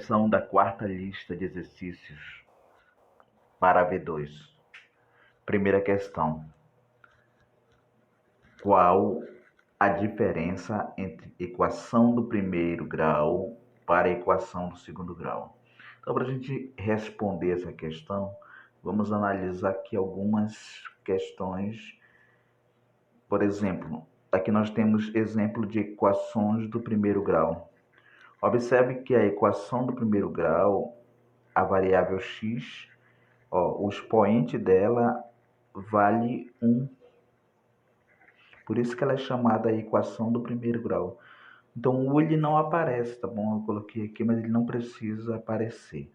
São da quarta lista de exercícios para a V2. Primeira questão. Qual a diferença entre equação do primeiro grau para a equação do segundo grau? Então, para a gente responder essa questão, vamos analisar aqui algumas questões. Por exemplo, aqui nós temos exemplo de equações do primeiro grau. Observe que a equação do primeiro grau, a variável x, o expoente dela vale 1. Por isso que ela é chamada a equação do primeiro grau. Então, o ele não aparece, tá bom? Eu coloquei aqui, mas ele não precisa aparecer.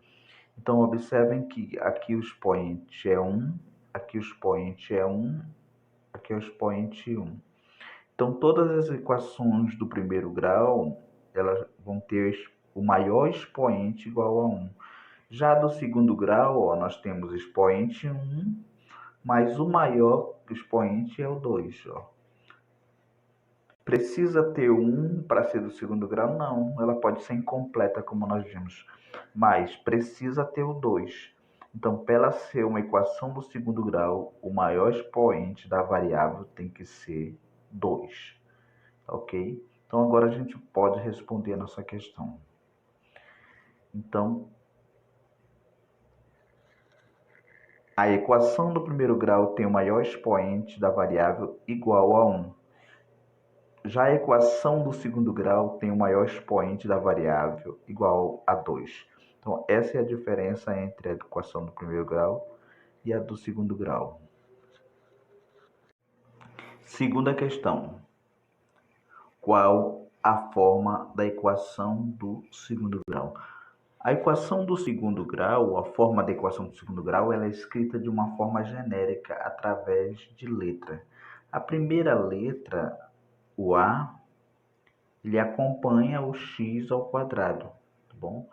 Então, observem que aqui o expoente é 1, aqui o expoente é 1, aqui é o expoente 1. Então, todas as equações do primeiro grau, elas vão ter o maior expoente igual a 1. Já do segundo grau, nós temos expoente 1, mas o maior expoente é o 2. Precisa ter 1 para ser do segundo grau? Não, ela pode ser incompleta, como nós vimos, mas precisa ter o 2. Então, para ela ser uma equação do segundo grau, o maior expoente da variável tem que ser 2. Ok? Então, agora a gente pode responder a nossa questão. Então, a equação do primeiro grau tem o maior expoente da variável igual a 1. Já a equação do segundo grau tem o maior expoente da variável igual a 2. Então, essa é a diferença entre a equação do primeiro grau e a do segundo grau. Segunda questão. Qual a forma da equação do segundo grau? A equação do segundo grau, a forma da equação do segundo grau, ela é escrita de uma forma genérica, através de letra. A primeira letra, o A, ele acompanha o x ao quadrado, tá bom?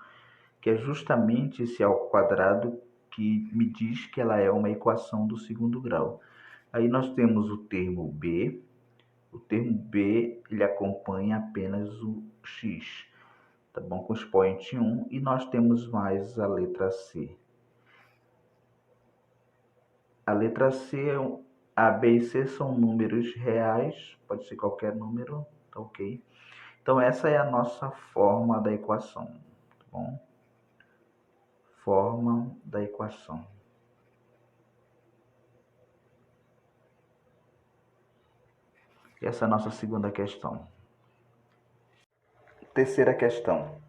Que é justamente esse ao quadrado que me diz que ela é uma equação do segundo grau. Aí nós temos o termo B. O termo B, ele acompanha apenas o x, tá bom? Com expoente 1, e nós temos mais a letra C. A letra C, A, B e C são números reais, pode ser qualquer número, tá ok? Então, essa é a nossa forma da equação, tá bom? Forma da equação. Essa é a nossa segunda questão. Terceira questão.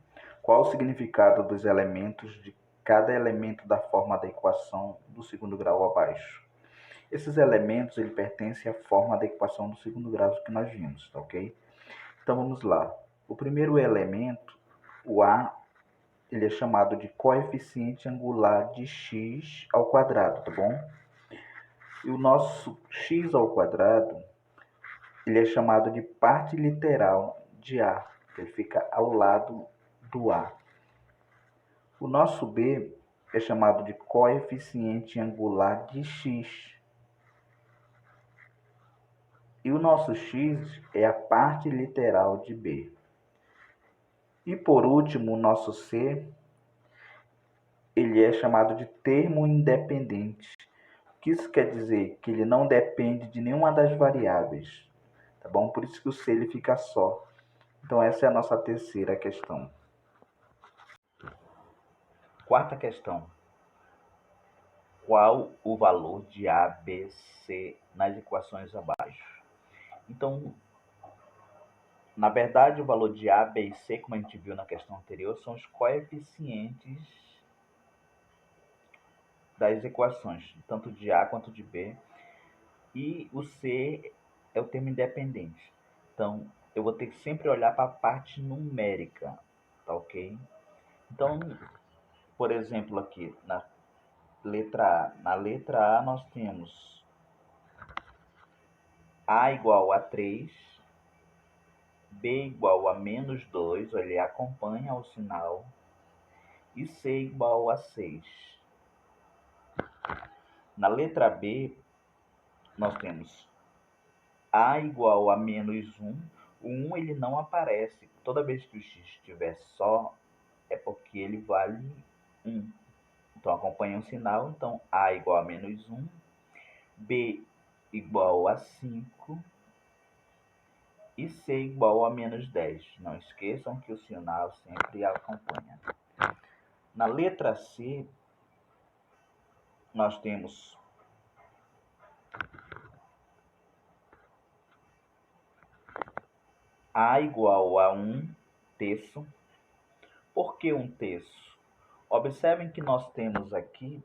Qual o significado dos elementos de cada elemento da forma da equação do segundo grau abaixo? Esses elementos, ele pertencem à forma da equação do segundo grau que nós vimos, tá ok? Então, vamos lá. O primeiro elemento, o A, ele é chamado de coeficiente angular de x ao quadrado, tá bom? E o nosso x ao quadrado, ele é chamado de parte literal de A, que ele fica ao lado do A. O nosso B é chamado de coeficiente angular de x. E o nosso x é a parte literal de B. E por último, o nosso C, ele é chamado de termo independente. O que isso quer dizer? Que ele não depende de nenhuma das variáveis, tá bom? Por isso que o C ele fica só. Então, essa é a nossa terceira questão. Quarta questão. Qual o valor de A, B, C nas equações abaixo? Então, na verdade, o valor de A, B e C, como a gente viu na questão anterior, são os coeficientes das equações, tanto de A quanto de B. E o C é o termo independente. Então, eu vou ter que sempre olhar para a parte numérica, tá ok? Então, por exemplo, aqui na letra A. Na letra A nós temos A igual a 3, B igual a menos 2, ele acompanha o sinal, e C igual a 6. Na letra B, nós temos A igual a menos 1. O 1 ele não aparece. Toda vez que o x estiver só, é porque ele vale 1. Então, acompanha um sinal. Então, A igual a menos 1, B igual a 5 e C igual a menos 10. Não esqueçam que o sinal sempre acompanha. Na letra C, nós temos A igual a 1/3. Por que 1/3? Observem que nós temos aqui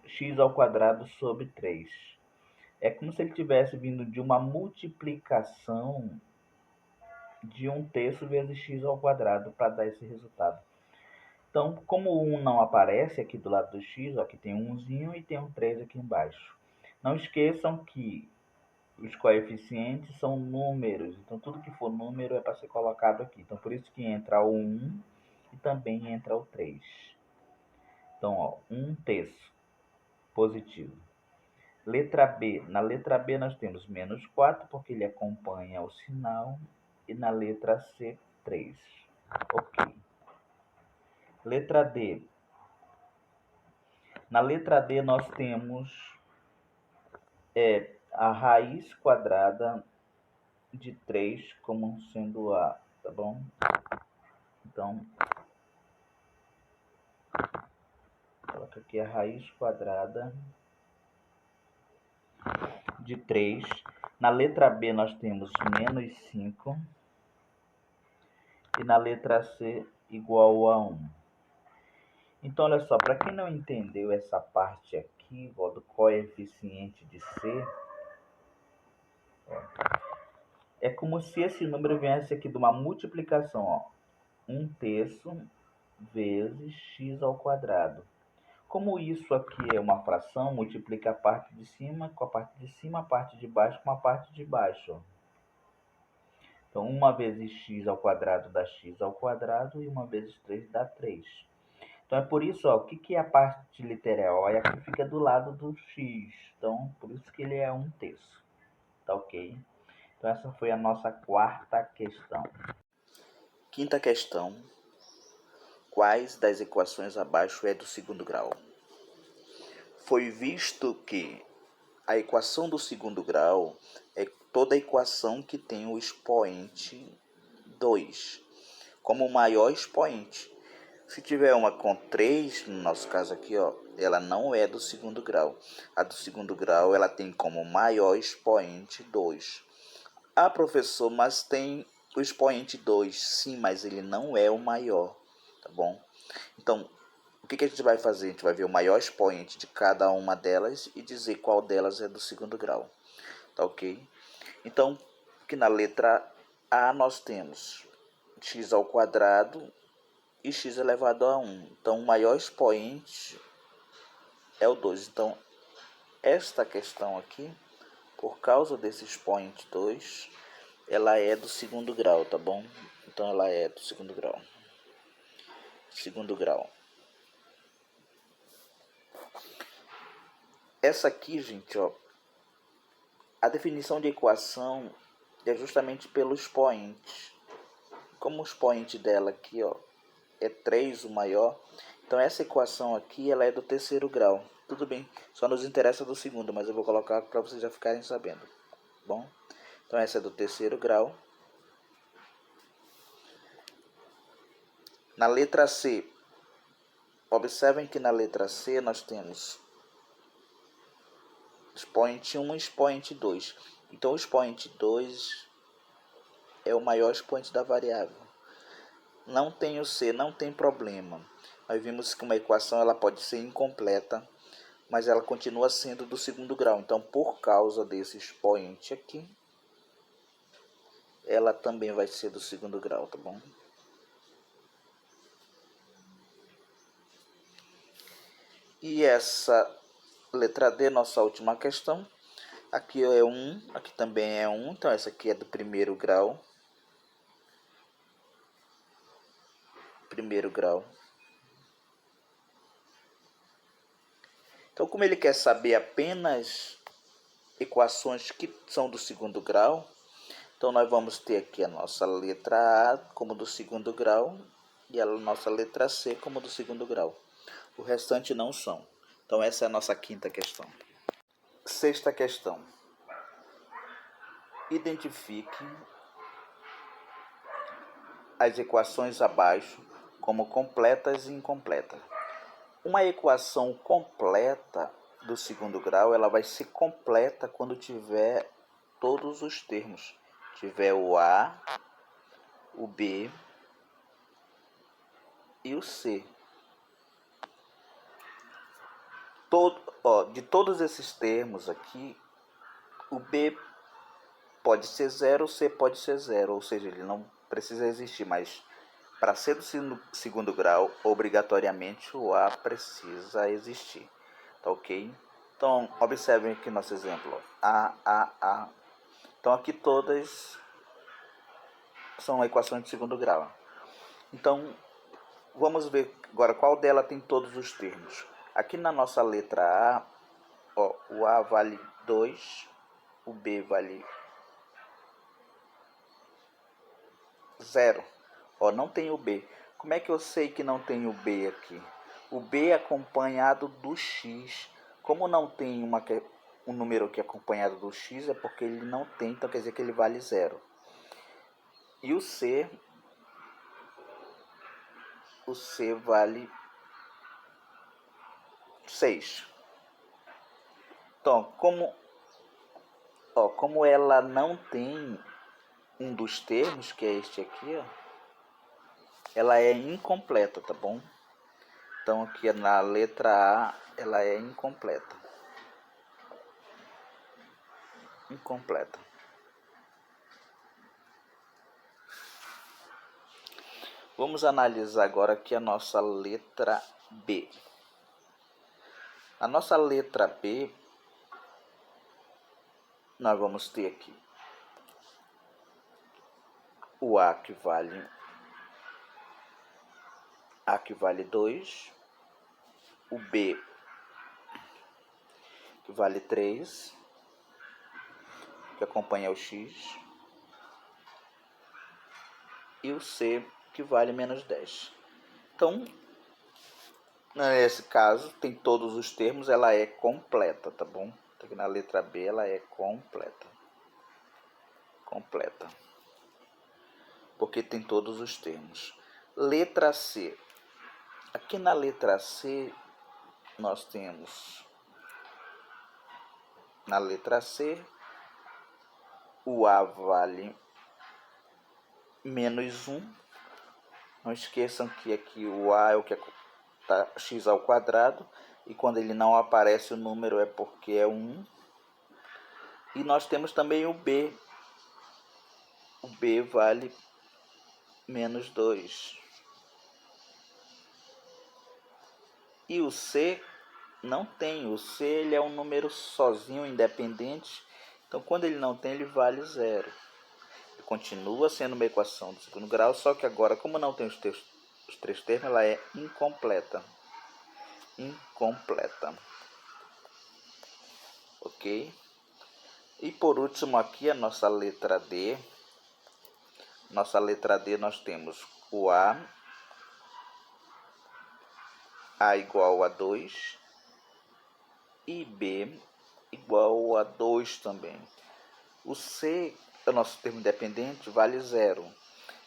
x ao quadrado sobre 3. É como se ele tivesse vindo de uma multiplicação de 1/3 vezes x ao quadrado para dar esse resultado. Então, como o 1 não aparece aqui do lado do x, ó, aqui tem um 1zinho e tem um 3 aqui embaixo. Não esqueçam que os coeficientes são números, então tudo que for número é para ser colocado aqui. Então, por isso que entra o 1 e também entra o 3. Então, ó, 1/3 positivo. Letra B. Na letra B nós temos menos 4, porque ele acompanha o sinal. E na letra C, 3. Ok. Letra D. Na letra D nós temos a raiz quadrada de 3 como sendo A, tá bom? Então, coloca aqui a raiz quadrada de 3. Na letra B nós temos menos 5. E na letra C, igual a 1. Então, olha só, para quem não entendeu essa parte aqui, ó, do coeficiente de C, é como se esse número viesse aqui de uma multiplicação, ó, 1/3 vezes x ao quadrado. Como isso aqui é uma fração, multiplica a parte de cima com a parte de cima, a parte de baixo com a parte de baixo. Ó. Então, 1 vezes x ao quadrado dá x ao quadrado e 1 vezes 3 dá 3. Então, é por isso, ó, o que é a parte literal? É a que fica do lado do x. Então, por isso que ele é 1/3. Tá ok? Então, essa foi a nossa quarta questão. Quinta questão. Quais das equações abaixo é do segundo grau? Foi visto que a equação do segundo grau é toda equação que tem o expoente 2 como o maior expoente. Se tiver uma com 3, no nosso caso aqui, ó, ela não é do segundo grau. A do segundo grau ela tem como maior expoente 2. Ah, professor, mas tem o expoente 2. Sim, mas ele não é o maior, tá bom? Então, o que a gente vai fazer? A gente vai ver o maior expoente de cada uma delas e dizer qual delas é do segundo grau, tá ok? Então, aqui na letra A nós temos x ao quadrado e x elevado a 1. Então, o maior expoente é o 2. Então, esta questão aqui, por causa desse expoente 2, ela é do segundo grau, tá bom? Então, ela é do segundo grau. Segundo grau. Essa aqui, gente, ó, a definição de equação é justamente pelo expoente. Como o expoente dela aqui, ó, é 3 o maior, então essa equação aqui ela é do terceiro grau. Tudo bem, só nos interessa do segundo, mas eu vou colocar para vocês já ficarem sabendo. Bom, então essa é do terceiro grau. Na letra C, observem que na letra C nós temos expoente 1 e expoente 2. Então o expoente 2 é o maior expoente da variável. Não tem o C, não tem problema. Nós vimos que uma equação ela pode ser incompleta, mas ela continua sendo do segundo grau. Então, por causa desse expoente aqui, ela também vai ser do segundo grau, tá bom? E essa letra D, nossa última questão. Aqui é 1, aqui também é 1, então essa aqui é do primeiro grau. Primeiro grau. Então, como ele quer saber apenas equações que são do segundo grau, Então, nós vamos ter aqui a nossa letra A como do segundo grau e a nossa letra C como do segundo grau. O restante não são. Então, essa é a nossa quinta questão. Sexta questão. Identifique as equações abaixo como completas e incompletas. Uma equação completa do segundo grau, ela vai ser completa quando tiver todos os termos. Tiver o A, o B e o C. De todos esses termos aqui, o B pode ser zero, o C pode ser zero, ou seja, ele não precisa existir, mas para ser do segundo grau, obrigatoriamente o A precisa existir. Tá ok? Então, observem aqui nosso exemplo. A. Então, aqui todas são equações de segundo grau. Então, vamos ver agora qual dela tem todos os termos. Aqui na nossa letra A, o A vale 2, o B vale 0. Não tem o B. Como é que eu sei que não tem o B aqui? O B é acompanhado do X. Como não tem um número aqui acompanhado do X, é porque ele não tem, então quer dizer que ele vale 0. E o C vale 6. Então, como ela não tem um dos termos, que é este aqui, ela é incompleta, tá bom? Então, aqui na letra A, ela é incompleta. Incompleta. Vamos analisar agora aqui a nossa letra B. A nossa letra B, nós vamos ter aqui o A que vale 2, o B que vale 3, que acompanha o X, e o C que vale menos 10. Então, nesse caso, tem todos os termos, ela é completa, tá bom? Aqui na letra B ela é completa. Completa. Porque tem todos os termos. Letra C. Aqui na letra C, nós temos, na letra C, o A vale menos 1. Não esqueçam que aqui o A é o que está x ao quadrado. E quando ele não aparece o número é porque é 1. E nós temos também o B. O B vale menos 2. E o C não tem. O C ele é um número sozinho, independente. Então, quando ele não tem, ele vale 0. Continua sendo uma equação do segundo grau, só que agora, como não tem os três termos, ela é incompleta. Incompleta. Ok? E por último aqui a nossa letra D. Nossa letra D nós temos o A igual a 2 e B igual a 2 também. O C, o nosso termo independente, vale 0.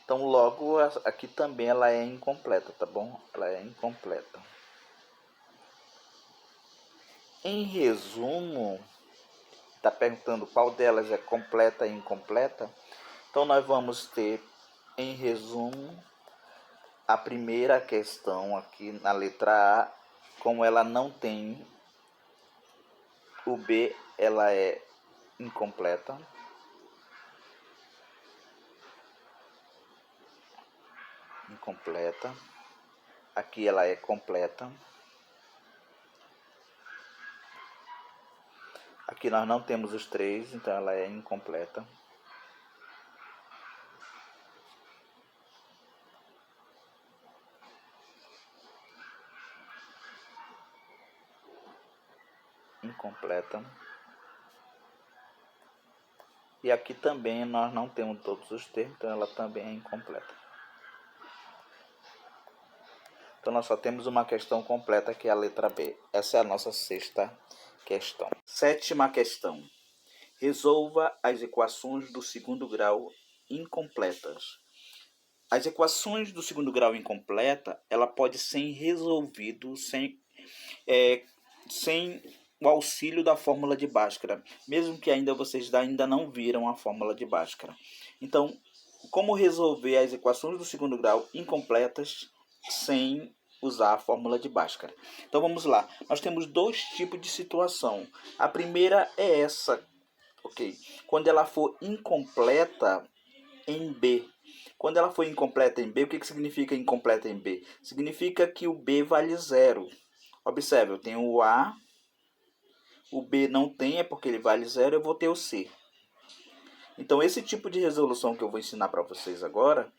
Então logo aqui também ela é incompleta, tá bom? Ela é incompleta. Em resumo, está perguntando qual delas é completa e incompleta. Então nós vamos ter, em resumo, a primeira questão aqui na letra A, como ela não tem o B, ela é incompleta. Incompleta. Aqui ela é completa. Aqui nós não temos os três, então ela é incompleta. Incompleta. E aqui também nós não temos todos os termos, então ela também é incompleta. Então nós só temos uma questão completa, que é a letra B. Essa é a nossa sexta questão. Sétima questão. Resolva as equações do segundo grau incompletas. As equações do segundo grau incompleta, ela pode ser resolvido sem o auxílio da fórmula de Bhaskara, mesmo que vocês ainda não viram a fórmula de Bhaskara. Então, como resolver as equações do segundo grau incompletas sem usar a fórmula de Bhaskara? Então vamos lá. Nós temos dois tipos de situação. A primeira é essa, ok? Quando ela for incompleta em B. Quando ela for incompleta em B, o que significa incompleta em B? Significa que o B vale 0. Observe, eu tenho o A, o B não tem, é porque ele vale 0, eu vou ter o C. Então, esse tipo de resolução que eu vou ensinar para vocês agora,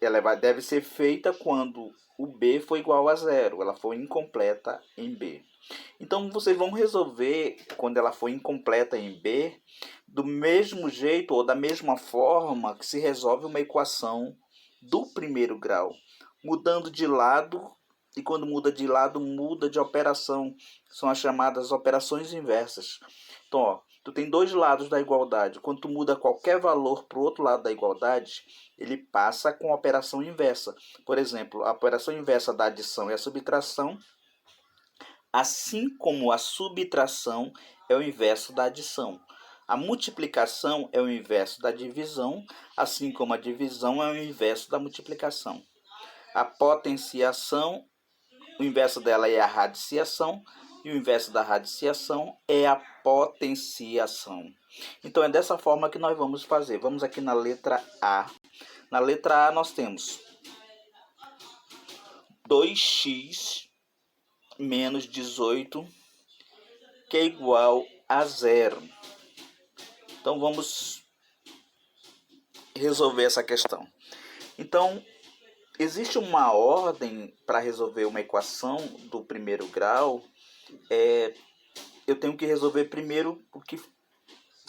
ela deve ser feita quando o B for igual a 0, ela for incompleta em B. Então, vocês vão resolver, quando ela for incompleta em B, do mesmo jeito ou da mesma forma que se resolve uma equação do primeiro grau, mudando de lado, e quando muda de lado, muda de operação. São as chamadas operações inversas. Então, ó, tu tem dois lados da igualdade. Quando tu muda qualquer valor para o outro lado da igualdade, ele passa com a operação inversa. Por exemplo, a operação inversa da adição e a subtração, assim como a subtração é o inverso da adição. A multiplicação é o inverso da divisão, assim como a divisão é o inverso da multiplicação. A potenciação, o inverso dela é a radiciação, e o inverso da radiciação é a potenciação. Então é dessa forma que nós vamos fazer. Vamos aqui na letra A. Na letra A nós temos 2x menos 18, que é igual a 0. Então vamos resolver essa questão. Então, existe uma ordem para resolver uma equação do primeiro grau. Eu tenho que resolver primeiro o que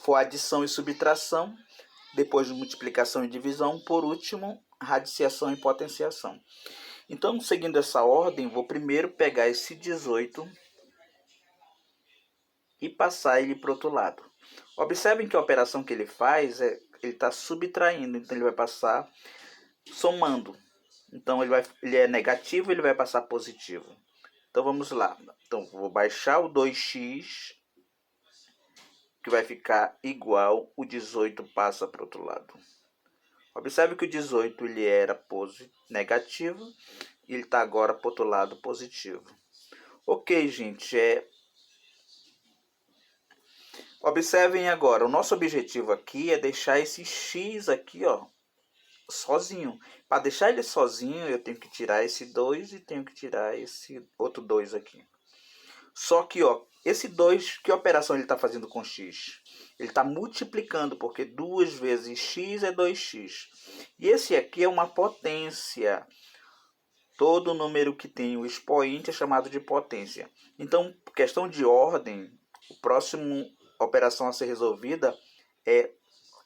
for adição e subtração, depois multiplicação e divisão, por último, radiciação e potenciação. Então, seguindo essa ordem, vou primeiro pegar esse 18 e passar ele para o outro lado. Observem que a operação que ele faz, ele está subtraindo, então ele vai passar somando. Então ele é negativo, ele vai passar positivo. Então vamos lá. Então vou baixar o 2x, que vai ficar igual, o 18 passa para o outro lado. Observe que o 18 ele era negativo e ele está agora para o outro lado positivo. Ok, gente, observem agora, o nosso objetivo aqui é deixar esse x aqui, ó, sozinho. Para deixar ele sozinho, eu tenho que tirar esse 2 e tenho que tirar esse outro 2 aqui. Só que, ó, esse 2, que operação ele está fazendo com x? Ele está multiplicando, porque 2 vezes x é 2x. E esse aqui é uma potência. Todo número que tem o expoente é chamado de potência. Então, questão de ordem, a próxima operação a ser resolvida é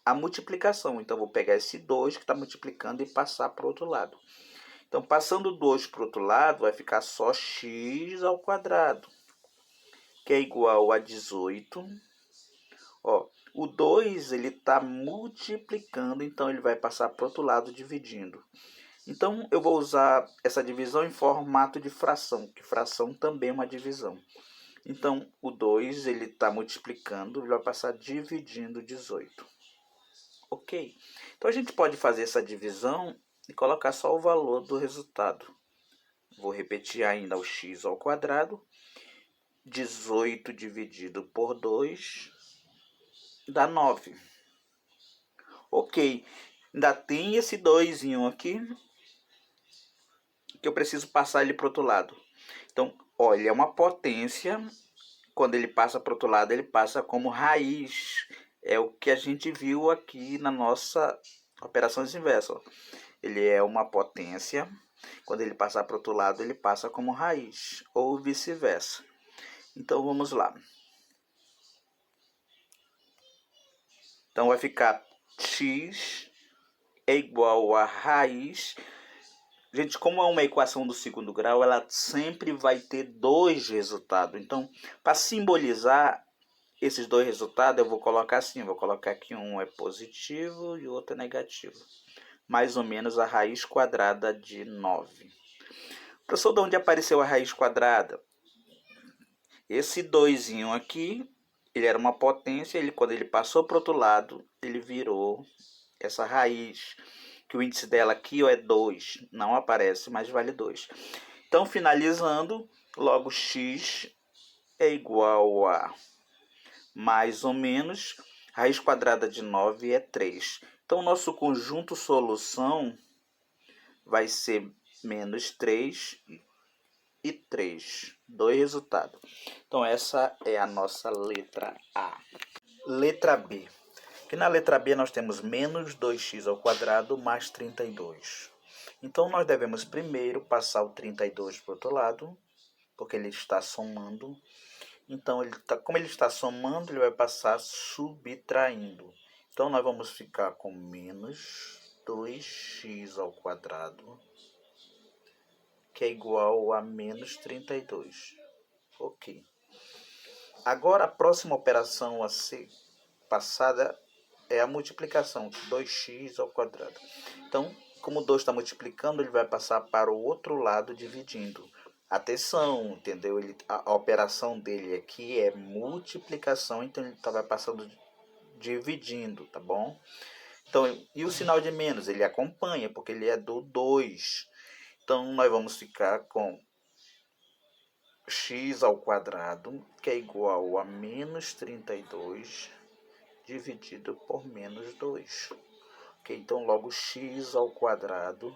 a multiplicação. Então, vou pegar esse 2 que está multiplicando e passar para o outro lado. Então, passando o 2 para o outro lado, vai ficar só x ao quadrado, que é igual a 18. Ó, o 2 ele está multiplicando, então ele vai passar para o outro lado dividindo. Então, eu vou usar essa divisão em formato de fração, que fração também é uma divisão. Então, o 2 ele está multiplicando, ele vai passar dividindo 18. Ok. Então, a gente pode fazer essa divisão e colocar só o valor do resultado. Vou repetir ainda o x ao quadrado. 18 dividido por 2 dá 9. Ok. Ainda tem esse 2 aqui, que eu preciso passar ele para o outro lado. Então, olha, é uma potência. Quando ele passa para o outro lado, ele passa como raiz. É o que a gente viu aqui na nossa operações inversas. Ele é uma potência. Quando ele passar para o outro lado, ele passa como raiz, ou vice-versa. Então, vamos lá. Então vai ficar x é igual a raiz. Gente, como é uma equação do segundo grau, ela sempre vai ter dois resultados. Então, para simbolizar esses dois resultados, eu vou colocar assim, vou colocar que um é positivo e o outro é negativo. Mais ou menos a raiz quadrada de 9. Professor, de onde apareceu a raiz quadrada? Esse 2 aqui, ele era uma potência, quando ele passou para o outro lado, ele virou essa raiz, que o índice dela aqui é 2, não aparece, mas vale 2. Então, finalizando, logo x é igual a mais ou menos, raiz quadrada de 9 é 3. Então, o nosso conjunto solução vai ser menos 3 e 3. Dois resultados. Então, essa é a nossa letra A. Letra B. Que na letra B nós temos menos 2x ao quadrado mais 32. Então, nós devemos primeiro passar o 32 para o outro lado, porque ele está somando. Então, como ele está somando, ele vai passar subtraindo. Então, nós vamos ficar com menos 2x ao quadrado, que é igual a menos 32. Ok. Agora, a próxima operação a ser passada é a multiplicação, 2x ao quadrado. Então, como o 2 está multiplicando, ele vai passar para o outro lado dividindo. Atenção, entendeu? A operação dele aqui é multiplicação, então ele vai passando dividindo, tá bom? Então, e o sinal de menos? Ele acompanha, porque ele é do 2. Então, nós vamos ficar com x ao quadrado, que é igual a menos 32 dividido por menos 2. Ok, então logo x ao quadrado,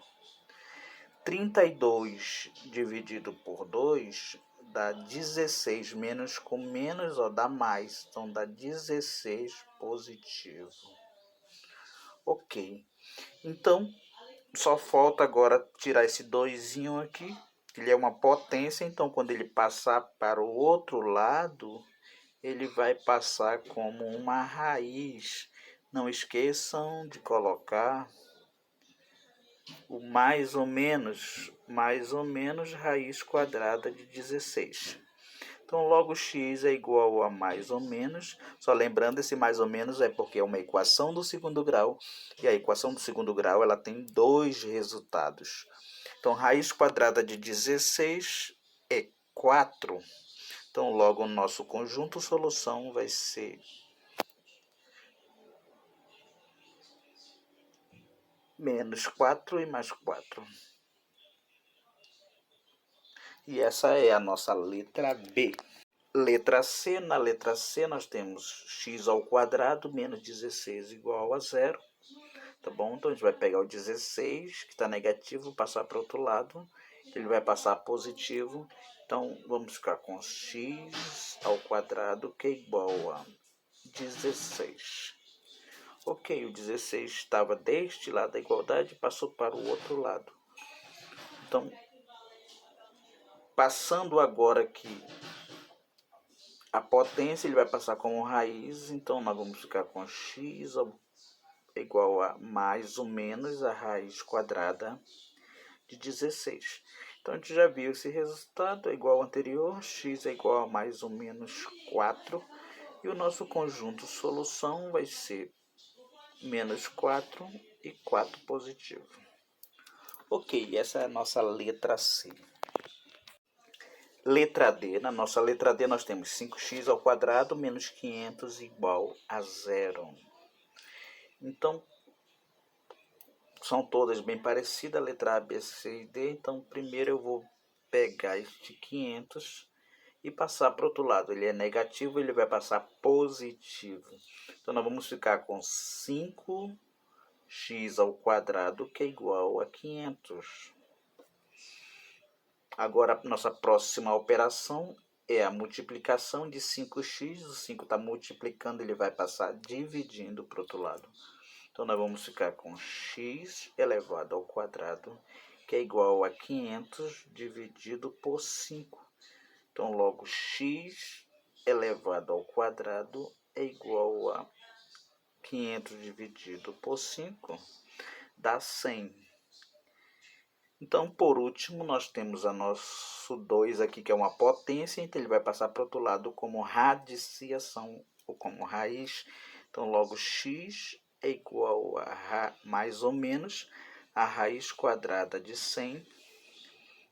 32 dividido por 2 dá 16, menos com menos, ó, dá mais, então dá 16 positivo. Ok, então só falta agora tirar esse 2 aqui, ele é uma potência, então quando ele passar para o outro lado, ele vai passar como uma raiz. Não esqueçam de colocar o mais ou menos raiz quadrada de 16. Então, logo x é igual a mais ou menos. Só lembrando, esse mais ou menos é porque é uma equação do segundo grau. E a equação do segundo grau ela tem dois resultados. Então, raiz quadrada de 16 é 4. Então, logo o nosso conjunto solução vai ser menos 4 e mais 4. E essa é a nossa letra B. Letra C. Na letra C nós temos x ao quadrado menos 16 igual a 0. Tá bom? Então a gente vai pegar o 16, que está negativo, passar para o outro lado. Ele vai passar positivo. Então vamos ficar com x ao quadrado, que é igual a 16. Ok, o 16 estava deste lado da igualdade e passou para o outro lado. Então, passando agora aqui a potência, ele vai passar como raiz, então nós vamos ficar com x igual a mais ou menos a raiz quadrada de 16. Então a gente já viu esse resultado, é igual ao anterior, x é igual a mais ou menos 4, e o nosso conjunto solução vai ser menos 4 e 4 positivo. Ok, essa é a nossa letra C. Letra D. Na nossa letra D nós temos 5x ao quadrado menos 500 igual a 0. Então, são todas bem parecidas, a letra A, B, C e D. Então, primeiro eu vou pegar este 500 e passar para o outro lado. Ele é negativo, ele vai passar positivo. Então, nós vamos ficar com 5x ao quadrado, que é igual a 500. Agora, nossa próxima operação é a multiplicação de 5x. O 5 está multiplicando, ele vai passar dividindo para o outro lado. Então, nós vamos ficar com x elevado ao quadrado, que é igual a 500 dividido por 5. Então, logo, x elevado ao quadrado é igual a 500 dividido por 5 dá 100. Então, por último, nós temos a nosso 2 aqui, que é uma potência, então ele vai passar para o outro lado como radiciação, ou como raiz. Então, logo x é igual a mais ou menos a raiz quadrada de 100.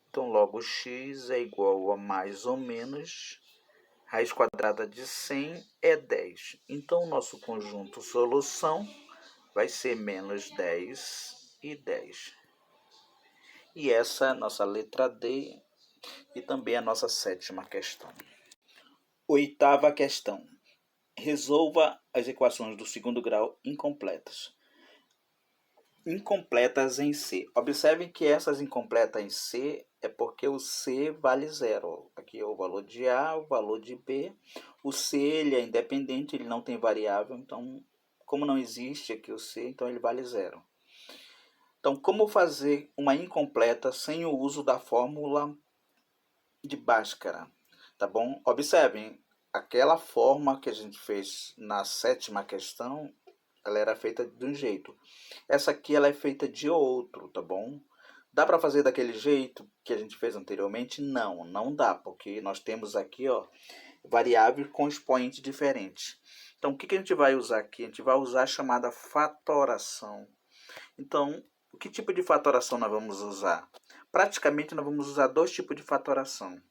Então, logo x é igual a mais ou menos raiz quadrada de 100 é 10. Então, o nosso conjunto solução vai ser menos 10 e 10. E essa é a nossa letra D e também a nossa sétima questão. Oitava questão. Resolva as equações do segundo grau incompletas. Incompletas em C. Observem que essas incompletas em C é porque o C vale zero. Aqui é o valor de A, o valor de B. O C ele é independente, ele não tem variável, então, como não existe aqui o C, então ele vale zero. Então, como fazer uma incompleta sem o uso da fórmula de Bhaskara? Tá bom? Observem, aquela forma que a gente fez na sétima questão, ela era feita de um jeito. Essa aqui ela é feita de outro, tá bom? Dá para fazer daquele jeito que a gente fez anteriormente? Não, não dá, porque nós temos aqui, ó, variável com expoente diferente. Então, o que a gente vai usar aqui? A gente vai usar a chamada fatoração. Então, que tipo de fatoração nós vamos usar? Praticamente, nós vamos usar dois tipos de fatoração.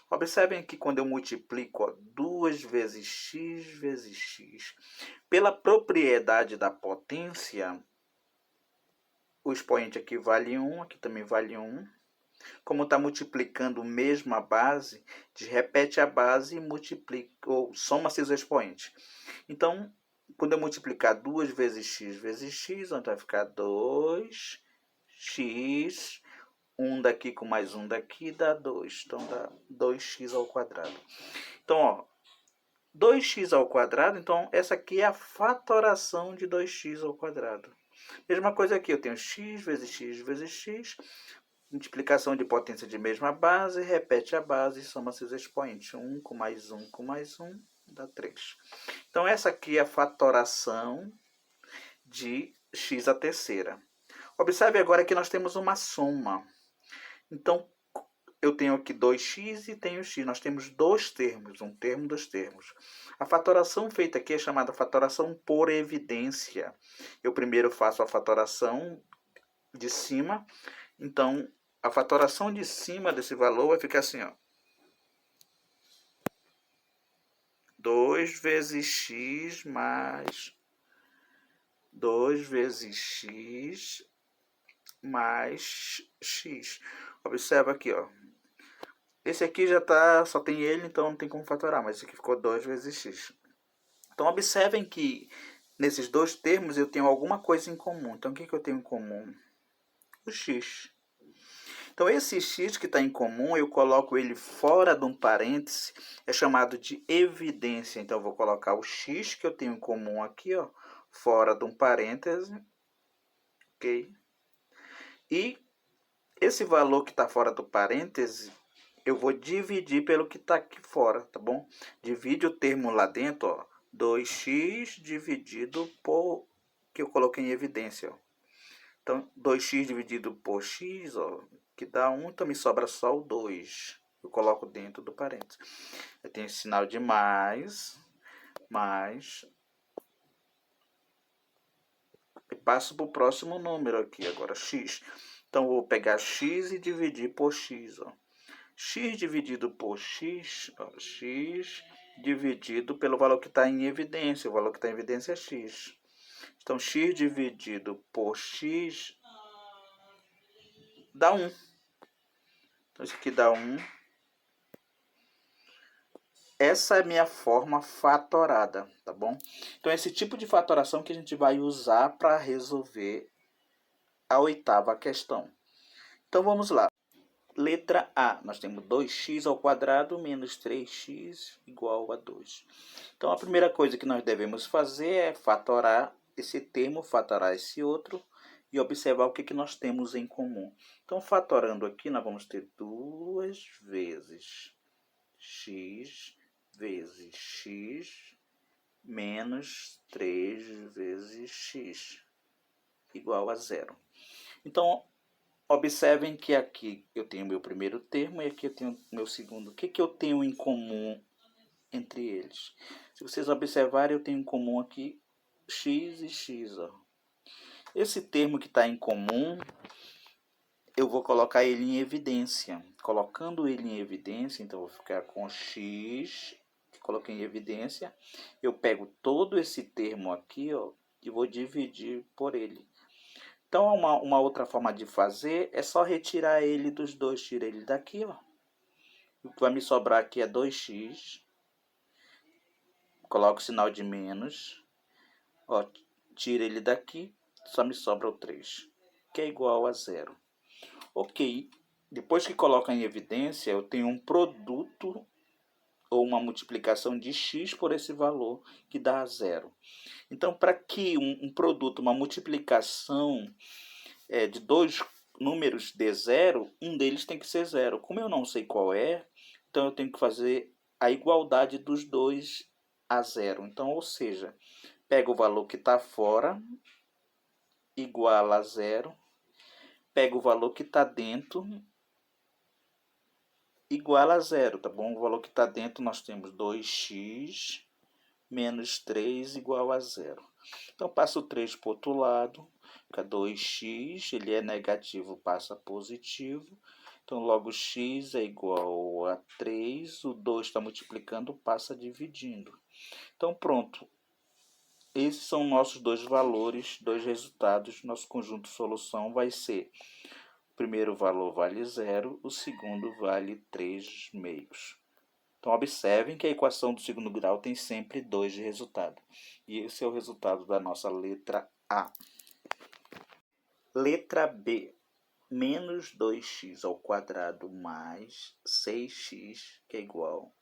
Observem que quando eu multiplico, ó, 2 vezes x, pela propriedade da potência, o expoente aqui vale 1, aqui também vale 1. Como está multiplicando mesma base, repete a base e multiplica, ou soma-se os expoentes. Então, quando eu multiplicar 2 vezes x, onde vai ficar 2x, 1 daqui com mais 1 daqui dá 2. Então, dá 2x ao quadrado. Então, ó, 2x ao quadrado, então essa aqui é a fatoração de 2x ao quadrado. Mesma coisa aqui, eu tenho x vezes x, multiplicação de potência de mesma base, repete a base e soma seus expoentes. 1 com mais 1 com mais 1 dá 3. Então, essa aqui é a fatoração de x à terceira. Observe agora que nós temos uma soma. Então, eu tenho aqui 2x e tenho x. Nós temos dois termos, um termo, dois termos. A fatoração feita aqui é chamada fatoração por evidência. Eu primeiro faço a fatoração de cima. Então, a fatoração de cima desse valor vai ficar assim, ó. 2 vezes x mais 2 vezes x mais x. Observa aqui, ó. Esse aqui já tá, só tem ele, então não tem como fatorar, mas esse aqui ficou 2 vezes x. Então, observem que nesses dois termos eu tenho alguma coisa em comum. Então, o que eu tenho em comum? O x. Então, esse x que está em comum, eu coloco ele fora de um parêntese, é chamado de evidência. Então, eu vou colocar o x que eu tenho em comum aqui, ó, fora de um parêntese, ok? E esse valor que está fora do parêntese, eu vou dividir pelo que está aqui fora, tá bom? Divide o termo lá dentro, ó, 2x dividido por, que eu coloquei em evidência, ó. Então, 2x dividido por x, ó, que dá 1, então me sobra só o 2. Eu coloco dentro do parênteses. Eu tenho esse sinal de mais, e passo para o próximo número aqui, agora x. Então, eu vou pegar x e dividir por x, ó. X dividido por x, ó, x dividido pelo valor que está em evidência. O valor que está em evidência é x. Então, x dividido por x dá 1. Então, isso aqui dá 1. Essa é a minha forma fatorada, tá bom? Então, esse tipo de fatoração que a gente vai usar para resolver a oitava questão. Então, vamos lá. Letra A, nós temos 2x ao quadrado menos 3x igual a 2. Então, a primeira coisa que nós devemos fazer é fatorar esse termo, fatorar esse outro e observar o que nós temos em comum. Então, fatorando aqui, nós vamos ter 2 vezes x vezes x menos 3 vezes x igual a zero. Então, observem que aqui eu tenho meu primeiro termo e aqui eu tenho meu segundo. O que eu tenho em comum entre eles? Se vocês observarem, eu tenho em comum aqui x e x. Ó. Esse termo que está em comum, eu vou colocar ele em evidência. Colocando ele em evidência, então eu vou ficar com x, que coloquei em evidência. Eu pego todo esse termo aqui, ó, e vou dividir por ele. Então, uma outra forma de fazer é só retirar ele dos dois. Tira ele daqui, ó. O que vai me sobrar aqui é 2x. Coloco o sinal de menos. Ó, tira ele daqui, só me sobra o 3, que é igual a zero. Ok, depois que coloca em evidência, eu tenho um produto ou uma multiplicação de x por esse valor, que dá zero. Então, para que um produto, uma multiplicação de dois números dê zero, um deles tem que ser zero. Como eu não sei qual é, então eu tenho que fazer a igualdade dos dois a zero. Então, ou seja, pega o valor que está fora, igual a zero, pega o valor que está dentro, igual a zero, tá bom? O valor que está dentro nós temos 2x menos 3 igual a zero. Então, passa o 3 para o outro lado, fica 2x, ele é negativo, passa positivo. Então, logo x é igual a 3, o 2 está multiplicando, passa dividindo. Então, pronto. Esses são nossos dois valores, dois resultados. Nosso conjunto de solução vai ser: o primeiro valor vale zero, o segundo vale 3 meios. Então, observem que a equação do segundo grau tem sempre 2 de resultado. E esse é o resultado da nossa letra A. Letra B. Menos 2x ao quadrado mais 6x, que é igual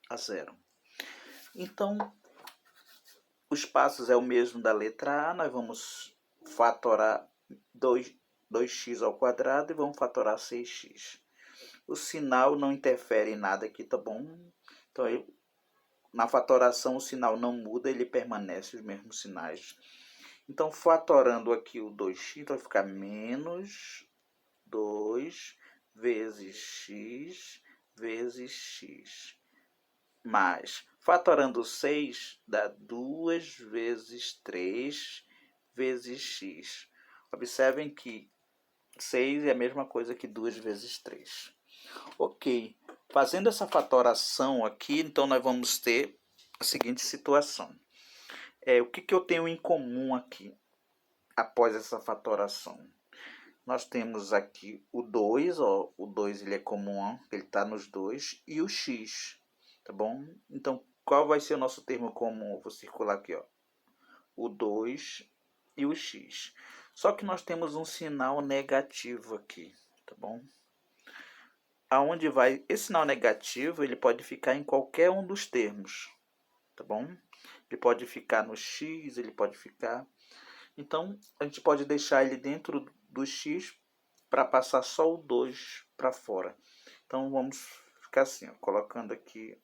a zero. Então, os passos é o mesmo da letra A. Nós vamos fatorar 2x ao quadrado e vamos fatorar 6x. O sinal não interfere em nada aqui, tá bom? Então, na fatoração o sinal não muda, ele permanece os mesmos sinais. Então, fatorando aqui o 2x, vai ficar menos 2 vezes x, mais, fatorando 6, dá 2 vezes 3 vezes x. Observem que 6 é a mesma coisa que 2 vezes 3. Ok, fazendo essa fatoração aqui, então nós vamos ter a seguinte situação. O que eu tenho em comum aqui, após essa fatoração? Nós temos aqui o 2, ó, o 2 ele é comum, ele está nos dois, e o x, tá bom? Então, qual vai ser o nosso termo comum? Vou circular aqui, ó, o 2 e o x. Só que nós temos um sinal negativo aqui, tá bom? Aonde vai esse sinal negativo, ele pode ficar em qualquer um dos termos, tá bom? Ele pode ficar no x, ele pode ficar... Então, a gente pode deixar ele dentro do x para passar só o 2 para fora. Então, vamos ficar assim, ó, colocando aqui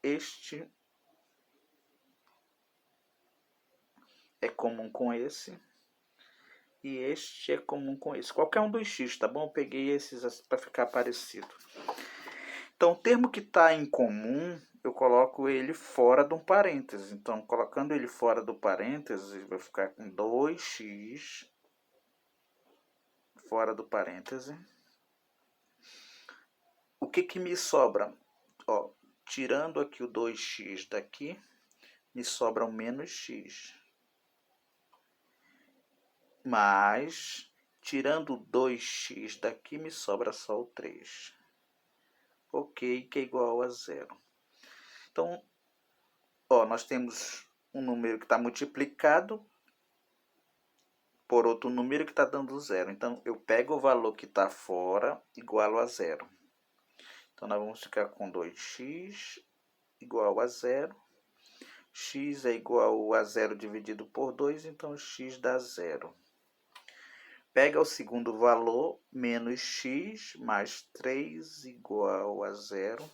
este é comum com esse e este é comum com esse. Qualquer um dos x, tá bom? Eu peguei esses para ficar parecido. Então, o termo que está em comum, eu coloco ele fora de um parêntese. Então, colocando ele fora do parêntese, vai ficar com 2x fora do parêntese. O que me sobra? Ó, tirando aqui o 2x daqui, me sobra o menos x. Mas, tirando o 2x daqui, me sobra só o 3. Ok, que é igual a zero. Então, ó, nós temos um número que está multiplicado por outro número que está dando zero. Então, eu pego o valor que está fora, igual a zero. Então, nós vamos ficar com 2x igual a zero. X é igual a zero dividido por 2, então x dá zero. Pega o segundo valor, menos x mais 3 igual a zero.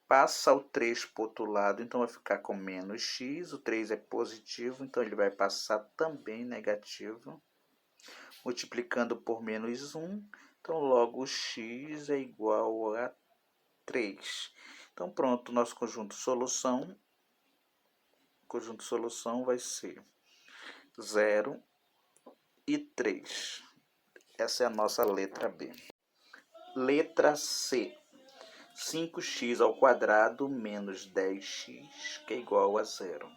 passa o 3 para o outro lado, então vai ficar com menos x, o 3 é positivo, então ele vai passar também negativo, multiplicando por menos 1, então logo x é igual a 3. Então pronto, nosso conjunto solução vai ser 0 e 3. Essa é a nossa letra B. Letra C. 5x ao quadrado menos 10x, que é igual a 0.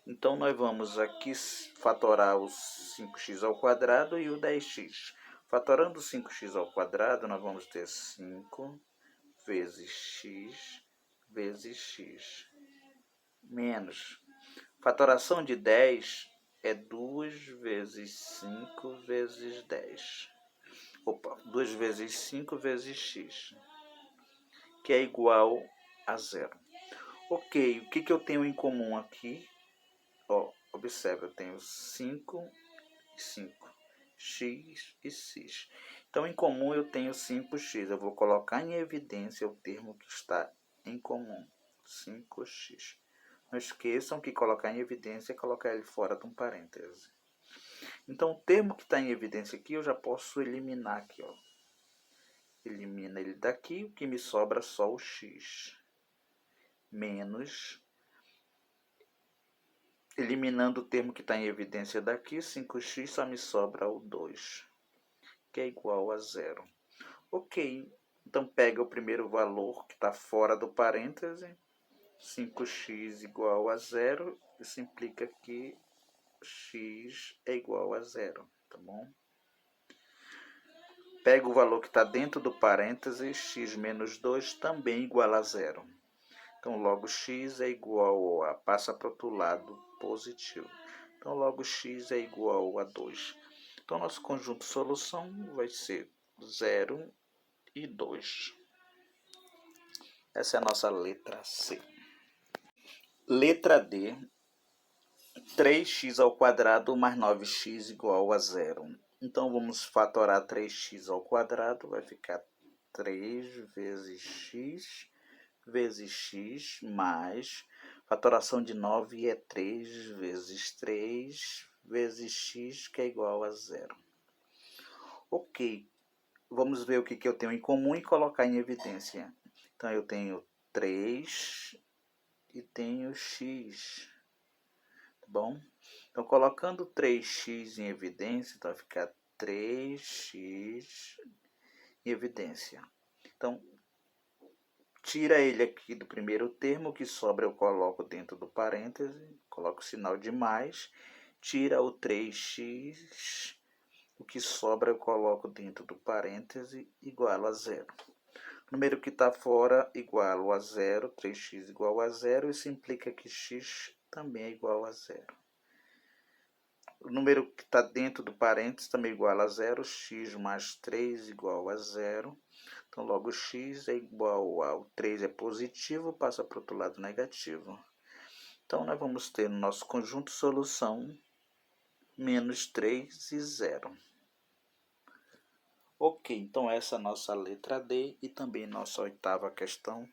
Então, nós vamos aqui fatorar o 5x ao quadrado e o 10x. Fatorando 5x ao quadrado, nós vamos ter 5 vezes x, menos. Fatoração de 10 é 2 vezes 5 vezes 10. 2 vezes 5 vezes x, que é igual a 0. Ok, o que eu tenho em comum aqui? Observe, eu tenho 5 e 5, x e x. Então, em comum eu tenho 5x. Eu vou colocar em evidência o termo que está em comum, 5x. Não esqueçam que colocar em evidência é colocar ele fora de um parêntese. Então, o termo que está em evidência aqui, eu já posso eliminar aqui. Elimina ele daqui, o que me sobra é só o x. Menos, eliminando o termo que está em evidência daqui, 5x só me sobra o 2, que é igual a 0. Ok, então pega o primeiro valor que está fora do parêntese, 5x igual a 0, isso implica que x é igual a 0, tá bom? Pega o valor que está dentro do parêntese, x menos 2 também igual a 0. Então, logo x é igual a, passa para o outro lado, positivo. Então, logo x é igual a 2. Então, nosso conjunto solução vai ser 0 e 2. Essa é a nossa letra C. Letra D. 3x ao quadrado mais 9x igual a 0. Então, vamos fatorar 3x ao quadrado. Vai ficar 3 vezes x mais... Fatoração de 9 é 3 vezes 3 vezes x, que é igual a 0. Ok, vamos ver o que eu tenho em comum e colocar em evidência. Então, eu tenho 3 e tenho x. Tá bom? Então, colocando 3x em evidência, então vai ficar 3x em evidência. Então, tira ele aqui do primeiro termo, o que sobra eu coloco dentro do parêntese, coloco o sinal de mais, tira o 3x, o que sobra eu coloco dentro do parêntese, igual a 0. O número que está fora igual a 0, 3x igual a 0, isso implica que x também é igual a 0. O número que está dentro do parênteses também é igual a 0, x mais 3 igual a 0. Então, logo x é igual ao 3 é positivo, passa para o outro lado negativo. Então, nós vamos ter no nosso conjunto solução menos 3 e 0. Ok, então essa é a nossa letra D e também nossa 8ª questão,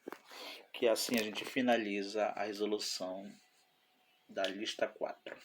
que assim a gente finaliza a resolução da lista 4.